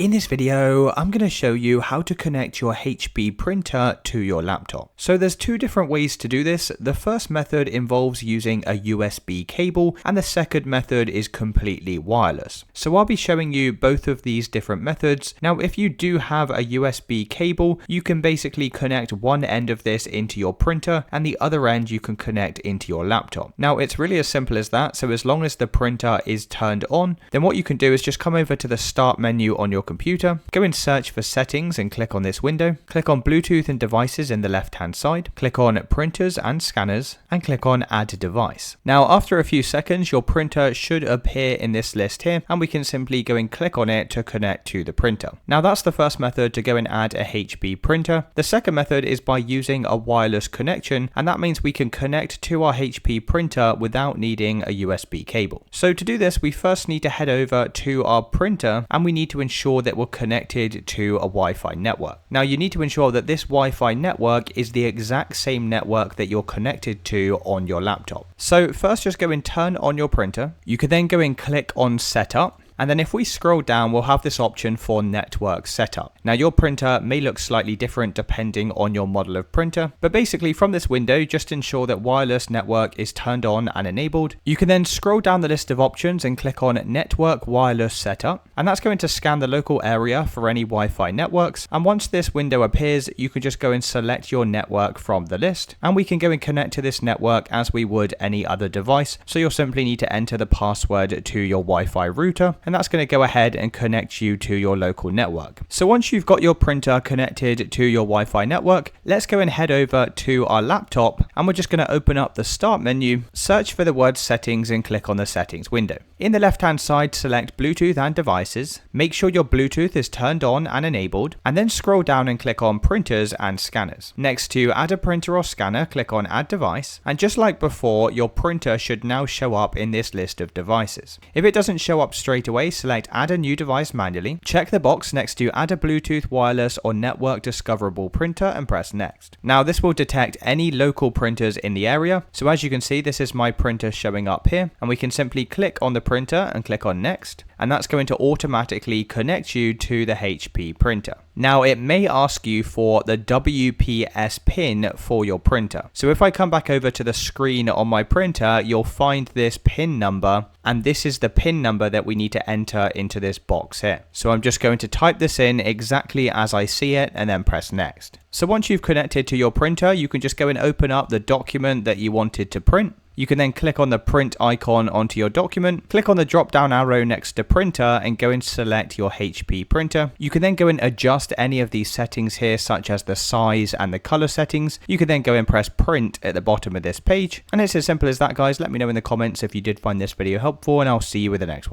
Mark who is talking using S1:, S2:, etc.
S1: In this video, I'm going to show you how to connect your HP printer to your laptop. So there's two different ways to do this. The first method involves using a USB cable and the second method is completely wireless. So I'll be showing you both of these different methods. Now, if you do have a USB cable, you can basically connect one end of this into your printer and the other end you can connect into your laptop. Now, it's really as simple as that. So as long as the printer is turned on, then what you can do is just come over to the start menu on your computer, go in search for settings and click on this window, click on Bluetooth and devices in the left hand side, click on printers and scanners and click on add device. Now after a few seconds your printer should appear in this list here and we can simply go and click on it to connect to the printer. Now that's the first method to go and add a HP printer. The second method is by using a wireless connection, and that means we can connect to our HP printer without needing a USB cable. So to do this we first need to head over to our printer and we need to ensure that we're connected to a Wi-Fi network. Now you need to ensure that this Wi-Fi network is the exact same network that you're connected to on your laptop. So first just go and turn on your printer. You can then go and click on setup. And then if we scroll down, we'll have this option for network setup. Now your printer may look slightly different depending on your model of printer, but basically from this window, just ensure that wireless network is turned on and enabled. You can then scroll down the list of options and click on network wireless setup. And that's going to scan the local area for any Wi-Fi networks. And once this window appears, you can just go and select your network from the list. And we can go and connect to this network as we would any other device. So you'll simply need to enter the password to your Wi-Fi router. And that's going to go ahead and connect you to your local network. So once you've got your printer connected to your Wi-Fi network, let's go and head over to our laptop and we're just going to open up the start menu, search for the word settings and click on the settings window. In the left hand side, select Bluetooth and devices, make sure your Bluetooth is turned on and enabled, and then scroll down and click on printers and scanners. Next to add a printer or scanner, click on add device, and just like before, your printer should now show up in this list of devices. If it doesn't show up straight away, select add a new device manually, check the box next to add a Bluetooth, wireless or network discoverable printer and press next. Now this will detect any local printers in the area. So as you can see, this is my printer showing up here and we can simply click on the printer and click on next. And that's going to automatically connect you to the HP printer. Now it may ask you for the WPS pin for your printer. So if I come back over to the screen on my printer, you'll find this pin number, and this is the pin number that we need to enter into this box here. So I'm just going to type this in exactly as I see it and then press next. So once you've connected to your printer, you can just go and open up the document that you wanted to print. You can then click on the print icon onto your document, click on the drop down arrow next to printer and go and select your HP printer. You can then go and adjust any of these settings here, such as the size and the color settings. You can then go and press print at the bottom of this page. And it's as simple as that, guys. Let me know in the comments if you did find this video helpful and I'll see you with the next one.